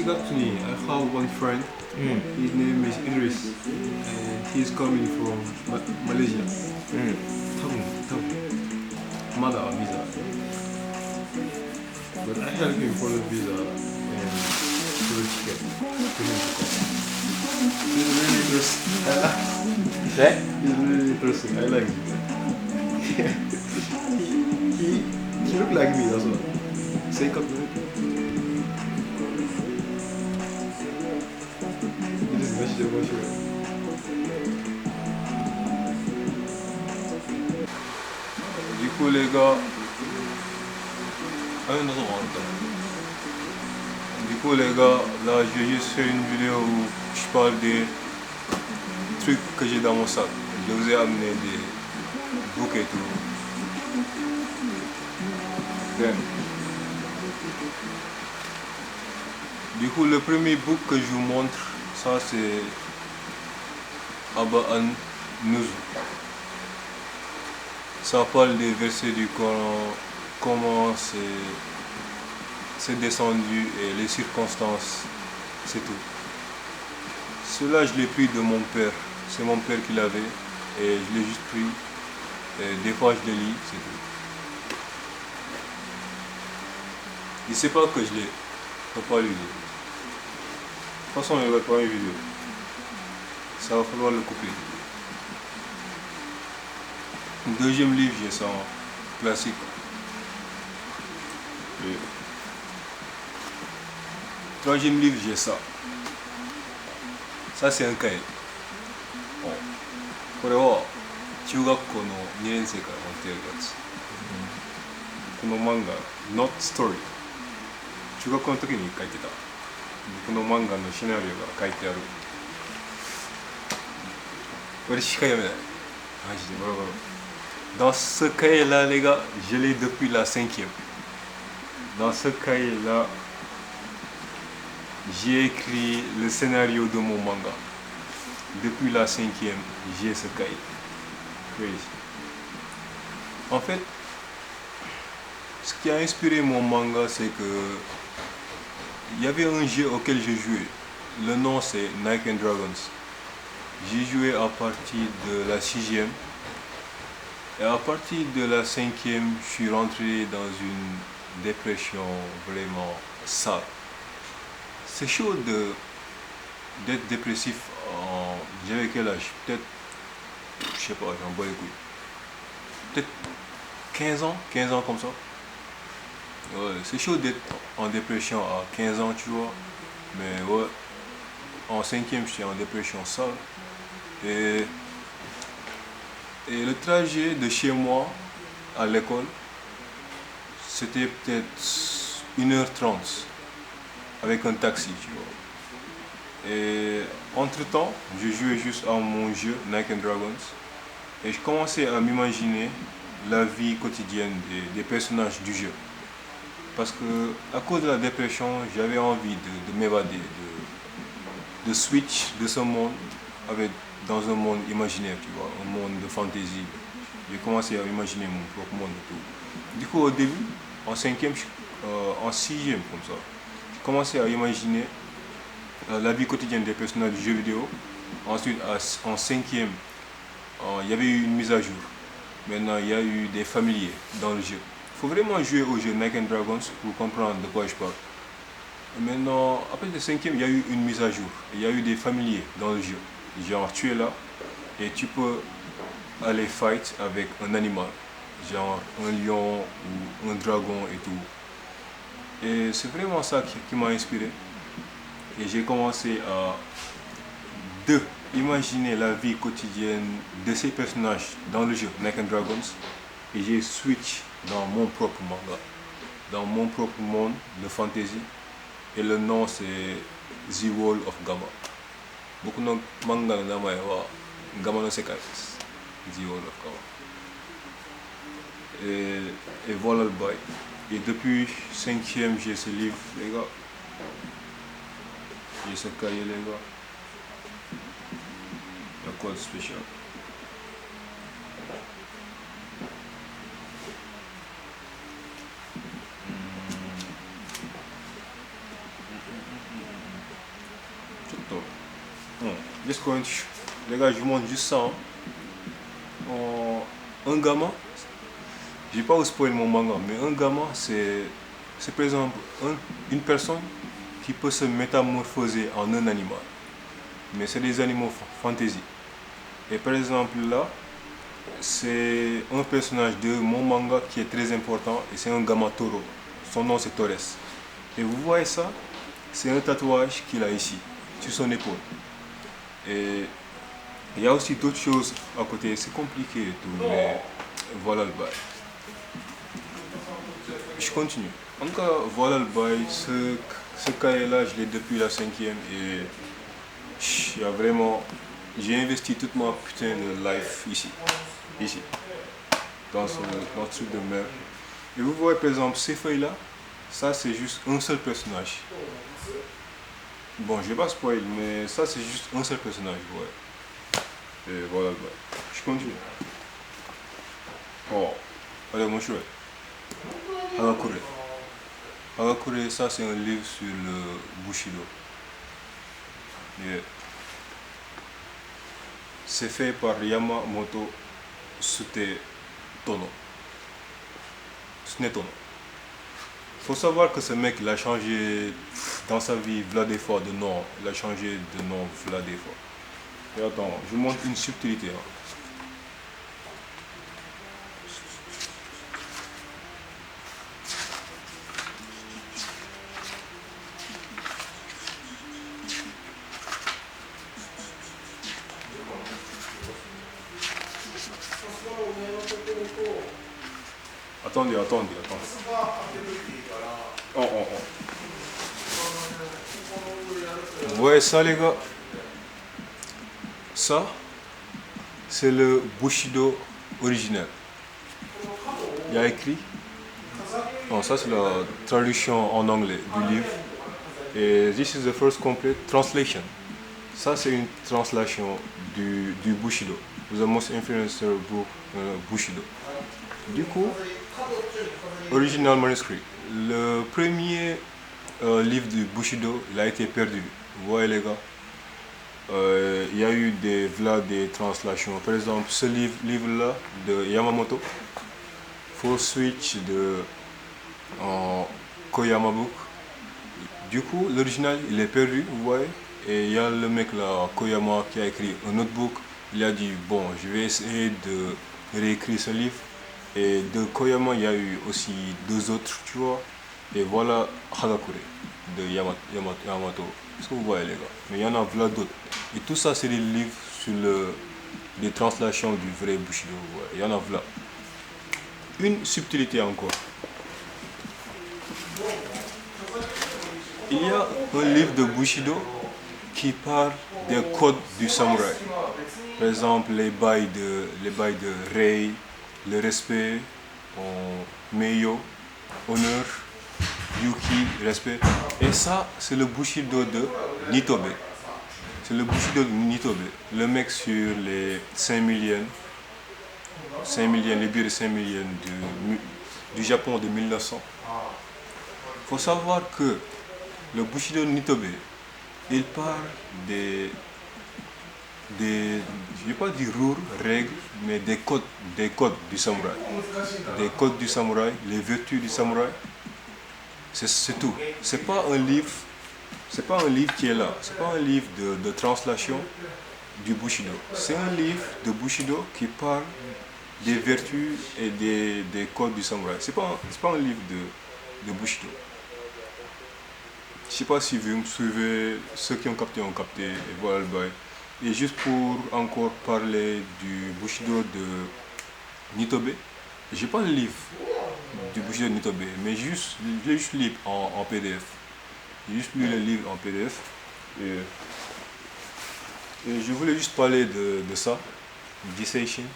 actually, I have one friend. His name is Idris, and he's coming from Malaysia. Town, Mother visa. But I helped him for the visa and for the ticket. For him to come. He's really interesting. He's really interesting. I like him. he looked like me, that's all. Say cut me. Idris, merci de bonjour. Du coup, les gars, là, je vais juste faire une vidéo où je parle des trucs que j'ai dans mon sac. Je vous ai amené des bouquets et tout. Bien. Du coup, le premier book que je vous montre, ça c'est Abba an-Nuzul. Ça parle des versets du Coran, comment c'est descendu et les circonstances, c'est tout. Cela, je l'ai pris de mon père. C'est mon père qui l'avait et je l'ai juste pris. Et des fois, je le lis, c'est tout. Il ne sait pas que je l'ai. Il ne faut pas lui dire. De toute façon, il va pas une vidéo. Ça va falloir le couper. Deuxième livre, j'ai ça en classique. Et troisième livre, j'ai ça. Ça, c'est un cahier. Bon. これは中学校の2年生から持ってやるやつ。この漫画、Not Story。中学校の時に書いてた。この漫画のシナリオが書いてある。これしか読めない。マジでボロボロ。Dans ce cahier-là, les gars, je l'ai depuis la 5e. Dans ce cahier-là, j'ai écrit le scénario de mon manga. Depuis la 5e, j'ai ce cahier. Crazy. En fait, ce qui a inspiré mon manga, c'est que il y avait un jeu auquel j'ai joué. Le nom c'est Nike and Dragons. J'ai joué à partir de la 6e. Et à partir de la 5e, je suis rentré dans une dépression vraiment sale. C'est chaud d'être dépressif en... J'avais quel âge? Peut-être, je sais pas, j'en bois les couilles. Peut-être 15 ans comme ça. Ouais, c'est chaud d'être en dépression à 15 ans, tu vois. Mais ouais, en 5e, j'étais en dépression sale. Et le trajet de chez moi à l'école, c'était peut-être 1h30 avec un taxi, tu vois. Et entre-temps, je jouais juste à mon jeu, Nike and Dragons. Et je commençais à m'imaginer la vie quotidienne des personnages du jeu. Parce que à cause de la dépression, j'avais envie de m'évader, de switch de ce monde dans un monde imaginaire, tu vois, un monde de fantaisie. J'ai commencé à imaginer mon propre monde et tout. Du coup, au début, en 5e, en 6e comme ça, j'ai commencé à imaginer la vie quotidienne des personnages du jeu vidéo. Ensuite, en 5e, il y avait eu une mise à jour. Maintenant, il y a eu des familiers dans le jeu. Il faut vraiment jouer au jeu Nike and Dragons pour comprendre de quoi je parle. Et maintenant, après le 5e, il y a eu une mise à jour. Il y a eu des familiers dans le jeu. Genre, tu es là et tu peux aller fight avec un animal. Genre un lion ou un dragon et tout. Et c'est vraiment ça qui m'a inspiré. Et j'ai commencé à imaginer la vie quotidienne de ces personnages dans le jeu Nike and Dragons. Et j'ai switch dans mon propre manga, dans mon propre monde de fantasy. Et le nom c'est The Wall of Gamma. Beaucoup de mangas no namae wa Gamma no Sekai desu. The Wall of Gamma. Et voilà le bail. Et depuis 5e, j'ai ce livre, les gars. J'ai ce cahier, les gars. Il y a quoi de spécial? this point, les gars, je vous montre juste ça. Hein. Un gamin, je vais pas vous spoiler mon manga, mais un gamin, c'est par exemple une personne qui peut se métamorphoser en un animal. Mais c'est des animaux fantasy. Et par exemple là, c'est un personnage de mon manga qui est très important et c'est un gamin taureau. Son nom c'est Torres. Et vous voyez ça, c'est un tatouage qu'il a ici, sur son épaule. Et il y a aussi d'autres choses à côté, c'est compliqué et tout, mais voilà le bail. Je continue. En tout cas, voilà le bail. Ce cahier-là, je l'ai depuis la 5e et il y a vraiment. J'ai investi toute ma putain de life ici. Ici. Dans ce truc de merde. Et vous voyez par exemple ces feuilles-là, ça c'est juste un seul personnage. Bon, je vais pas spoil, mais ça c'est juste un seul personnage, ouais. Et voilà le bail. Je continue. Oh, allez mon chouette. Hagakure. Hagakure, ça c'est un livre sur le Bushido. Yeah. C'est fait par Yamamoto Tsunetomo. Faut savoir que ce mec il a changé dans sa vie v'là des fois de nom. Il a changé de nom v'là des fois. Et attends, je vous montre une subtilité. Hein. Attendez. Oh. Vous voyez ça les gars? Ça, c'est le Bushido original. Il y a écrit. Non, ça c'est la traduction en anglais du livre. Et this is the first complete translation. Ça c'est une translation du Bushido. The most influential book Bushido. Du coup, original manuscrit. Le premier livre du Bushido, il a été perdu. Vous voyez les gars, il y a eu des translations. Par exemple, ce livre-là de Yamamoto, Full Switch de Koyama Book. Du coup, l'original, il est perdu, vous voyez. Et il y a le mec là, Koyama, qui a écrit un autre book. Il a dit, bon, je vais essayer de réécrire ce livre. Et de Koyama, il y a eu aussi deux autres, tu vois. Et voilà Hagakure de Yamamoto. Est-ce que vous voyez les gars? Mais il y en a plein d'autres. Et tout ça, c'est des livres sur les translations du vrai Bushido. Ouais. Il y en a plein. Une subtilité encore. Il y a un livre de Bushido qui parle des codes du samouraï. Par exemple, les bails de Rei, le respect, Meiyo, honneur, Yuki, respect. Et ça, c'est le Bushido de Nitobe. C'est le Bushido de Nitobe. Le mec sur les 5 000 yens, les billets de 5 000 yens du Japon de 1900. Il faut savoir que le Bushido de Nitobe, il parle je ne vais pas dire règles, mais des codes du samouraï. Des codes du samouraï, les vertus du samouraï. C'est tout. C'est pas un livre qui est là. C'est pas un livre de translation du Bushido. C'est un livre de Bushido qui parle des vertus et des codes du samouraï. C'est pas un livre de Bushido. Je sais pas si vous me suivez, ceux qui ont capté, et voilà le bail. Et juste pour encore parler du Bushido de Nitobe, j'ai pas le livre du Bushido de Nitobe, mais je l'ai juste lu en PDF. J'ai juste lu le livre en PDF. Et je voulais juste parler de ça, Disseishin.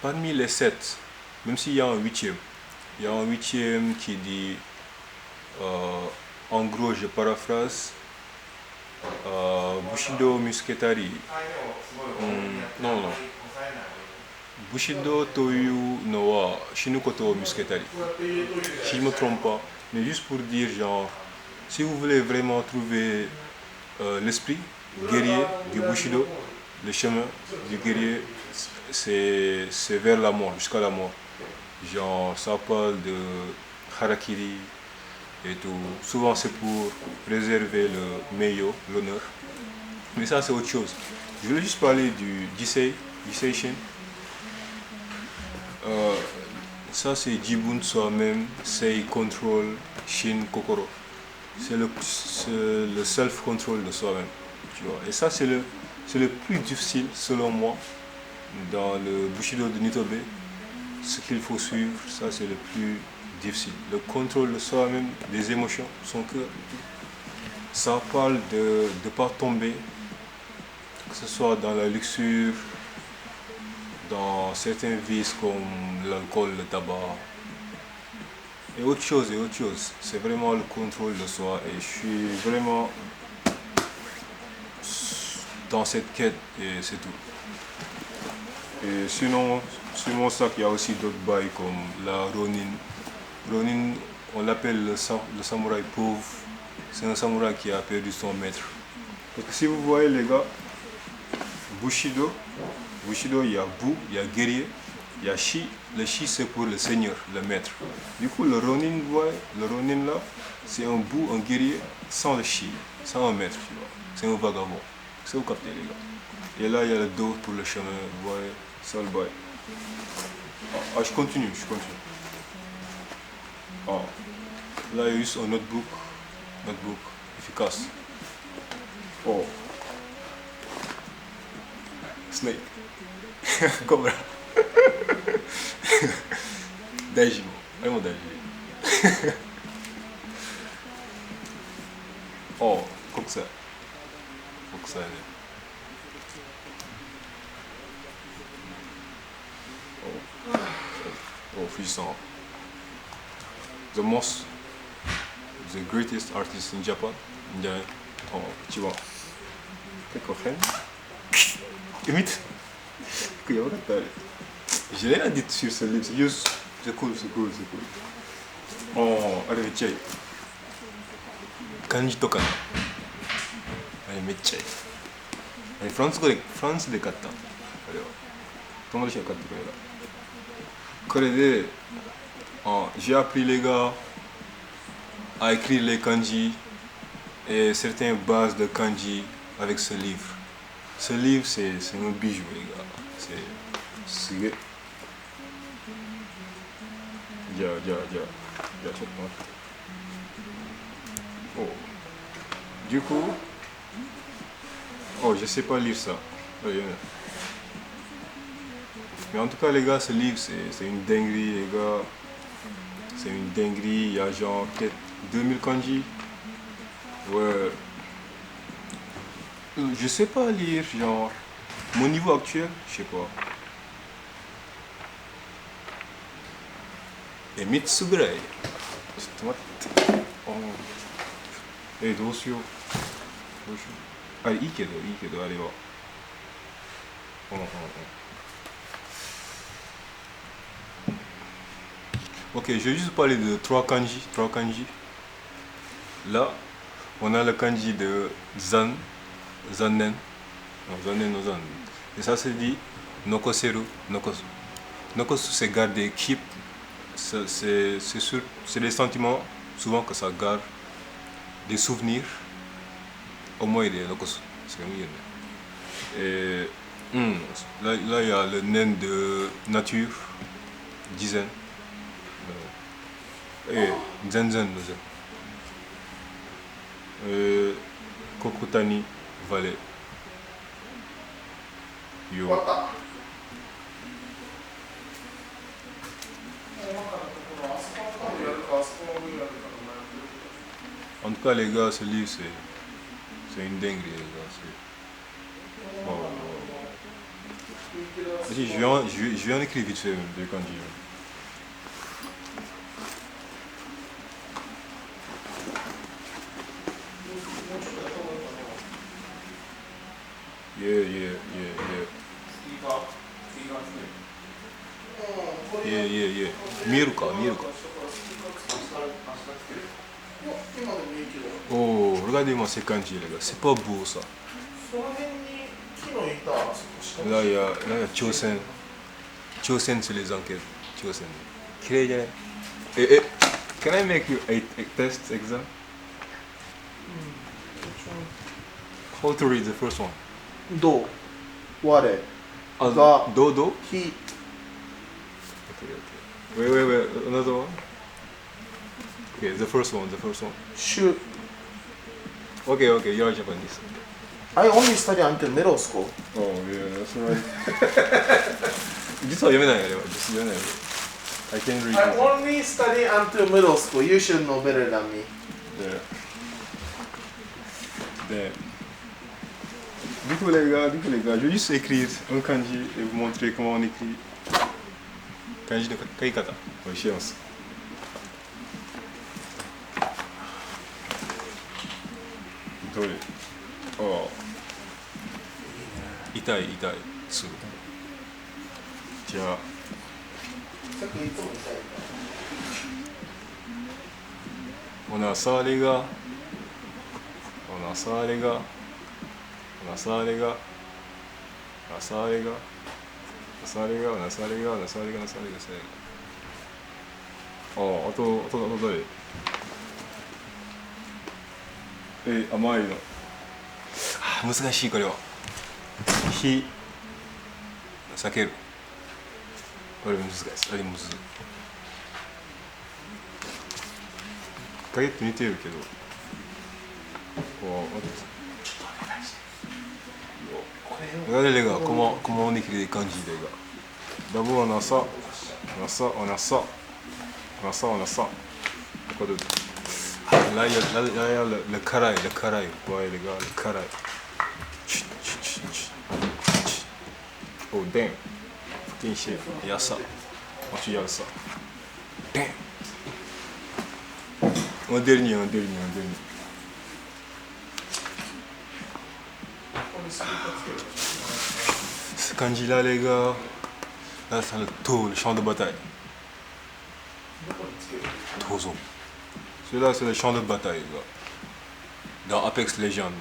Parmi les 7, même s'il y a un 8e, il y a un 8e qui dit, en gros, je paraphrase, Bushido Musketari. Non. Bushido Toyu Noa Shinukoto Musketari. Si je ne me trompe pas, mais juste pour dire, genre, si vous voulez vraiment trouver l'esprit guerrier du Bushido, le chemin du guerrier, c'est vers la mort, jusqu'à la mort. Genre, ça parle de harakiri et tout. Souvent, c'est pour préserver le meilleur, l'honneur. Mais ça, c'est autre chose. Je voulais juste parler du Jisei Shin. Ça, c'est Jibun soi-même, Sei Control, Shin Kokoro. C'est le self-control de soi-même. Tu vois. Et ça, c'est le plus difficile, selon moi, dans le Bushido de Nitobe. Ce qu'il faut suivre, ça, c'est le plus difficile. Le contrôle de soi-même, des émotions, son cœur. Ça parle de ne pas tomber, que ce soit dans la luxure, dans certains vices comme l'alcool, le tabac, et autre chose, et autre chose. C'est vraiment le contrôle de soi et je suis vraiment dans cette quête et c'est tout. Et sinon, sur mon sac, il y a aussi d'autres bails comme la Ronin. Ronin, on l'appelle le samouraï pauvre. C'est un samouraï qui a perdu son maître. Parce que si vous voyez les gars, Bushido, il y a Bu, il y a guerrier, il y a Shi. Le Shi c'est pour le seigneur, le maître. Du coup le Ronin, vous voyez, le Ronin là, c'est un Bu, un guerrier sans le Shi, sans un maître, tu vois. C'est un vagabond. C'est vous captez les gars. Et là il y a le dos pour le chemin, vous voyez, ça le bail. Ah, je continue. Ah, là il y a juste un notebook efficace. Oh. Snake. Cobra. Daiji. Vraiment Daiji. Oh, Kokusai. Kokusai. Oh, Fujisan. The greatest artist in Japan. Oh, Chiba. Quelques frères. Limite. J'ai rien dit sur ce livre, c'est cool. Oh, allez, tiens. Kanji to ka. Allez, mais tiens. Allez, France de katta. Allez, comment je vais kattaこれで、j'ai appris les gars à écrire les kanji et certaines bases de kanji avec ce livre. Ce livre, c'est un bijou, les gars. C'est... Oh. Du coup... Oh, je sais pas lire ça. Mais en tout cas, les gars, ce livre, c'est une dinguerie, les gars. C'est une dinguerie. Il y a genre peut-être 2000 kanji. Ouais. Je sais pas lire, genre... Mon niveau actuel, je sais pas. Et Mitsuぐらい。ちょっと待って。どうしよう。あれ、いいけど、あれは。Ok, je vais juste parler de trois kanji. Là, on a le kanji de Zannen. Et ça se dit Nokoseru, Nokosu. Nokosu, c'est garder, keep. C'est des sentiments, souvent que ça garde. Des souvenirs. Au moins, il est Nokosu. C'est mieux. Et là, il y a le nen de nature, Jizen. Et Zenzen no Zen. Kokutani Valley. Yo. En tout cas, les gars, ce livre, c'est une dinguerie, les gars. Vas-y, je vais en écrire vite fait, de kanji. Yeah. Oh, regardez-moi ces kanji, les gars. C'est pas beau ça. その辺に木の板あそこしか Là, il y a Chosen. Chosen, c'est les enquêtes. Chosen. Créé. Can I make you a test exam? How to read the first one? どう我 Ah, Ga. do? 火 Okay. Wait. Another one? Okay, the first one. 主 Okay, you're Japanese. I only study until middle school. Oh, yeah, that's right. 実は読めないよ、実は読めないよ。I can read I it. only study until middle school. You should know better than me. Du coup, les gars, je vais juste écrire un kanji et vous montrer comment on écrit kanji de kaikata. Oui, chance. Oh. Itai, su. じゃあ、さっきいつも言ったよ。おなされが、あと誰？甘いの。難しいこれは。避ける。あれ難しい。あれむずい。影って似てるけど。Regardez les gars, comment on écrit des kanji les gars. D'abord on a ça. Quoi d'autre? Là il y a le karaï. Vous voyez les gars, le karaï. Oh damn. Fucking shit. Il y a ça. Ensuite il y a ça. Damn. Un dernier. Ce kanji là les gars, là c'est le champ de bataille. Tozo. Celui-là c'est le champ de bataille les gars. Dans Apex Legends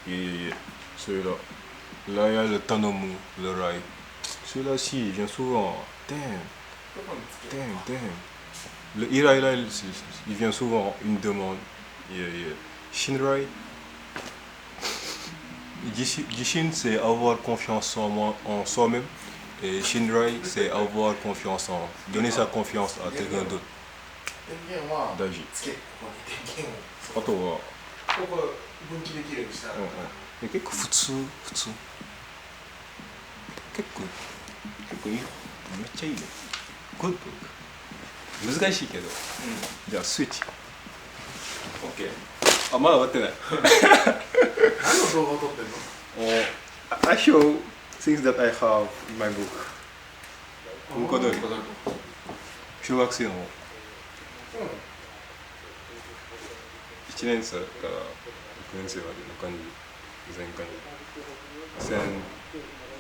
les gars. Yeah. Celui-là. Là il y a le Tanomu, le rail. Celui-là si, il vient souvent. Damn. Le Irai là, il vient souvent une demande. Yeah. Shinrai. Jishin c'est avoir confiance en soi-même et Shinrai c'est avoir confiance en donner sa confiance à quelqu'un d'autre. 電源は大事。つけここに電源をあとは、ここ分岐できるようにしたら、結構普通結構いいよ。めっちゃいいね。グッド。難しいけど、じゃあスイッチ OK。あ、まだ終わってない。何の動画を撮ってんの？ I show things that I have in my book。文庫通り。小学生の1年生から6年生までの漢字、全漢字。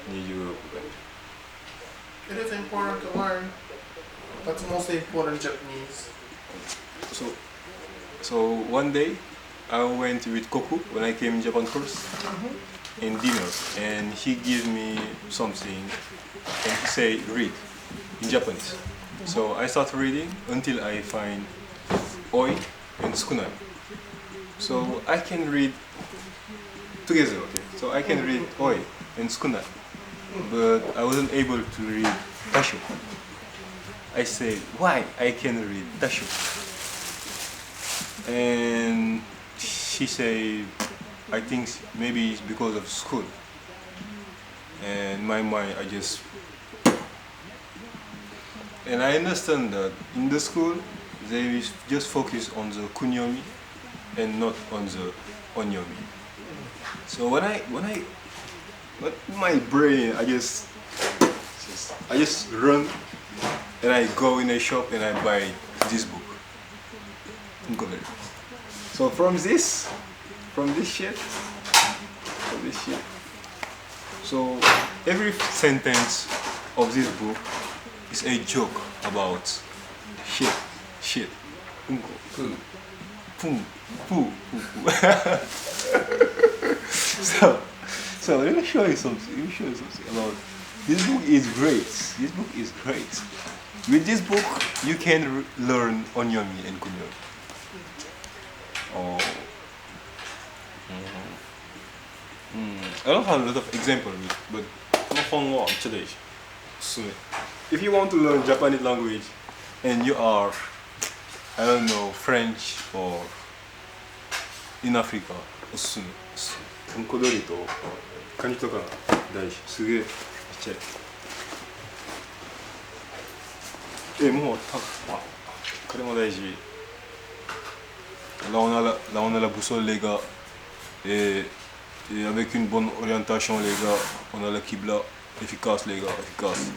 1026漢字。It is important to learn. That's most important Japanese. So one day I went with Koku when I came in Japan first in dinner, and he gave me something and he say read in Japanese. So I start reading until I find oi and sukunai. So I can read together, okay? So I can read oi and sukunai, but I wasn't able to read tasho. I said, why I can read tasho? And she said, I think maybe it's because of school. And in my mind, and I understand that in the school, they just focus on the kunyomi and not on the onyomi. So when my brain, I just run and I go in a shop and I buy this book. So from this shit, so every sentence of this book is a joke about shit, Poo, poo, poo, poo. So let me show you something. Let me show you something about this book. Is great. This book is great. With this book, you can learn onyomi and kunyomi. Oh. I don't have a lot of examples, but today. If you want to learn Japanese language and you are, I don't know, French or in Africa, おすすめ。うんこ鳥とカニとか大事。すげえちっちゃい。もうこれも大事。Là on a la boussole les gars et avec une bonne orientation les gars, on a la Qibla efficace les gars, efficace.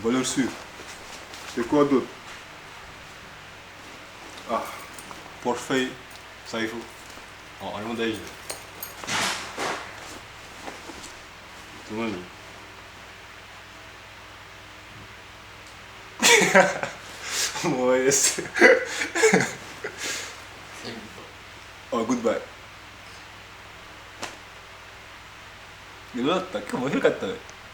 Valeur sûre. Et quoi d'autre? Ah, portefeuille, ça il faut. Oh, allemand daiji. Nani?もういいです。Oh, goodbye. どうだった？今日面白かったね。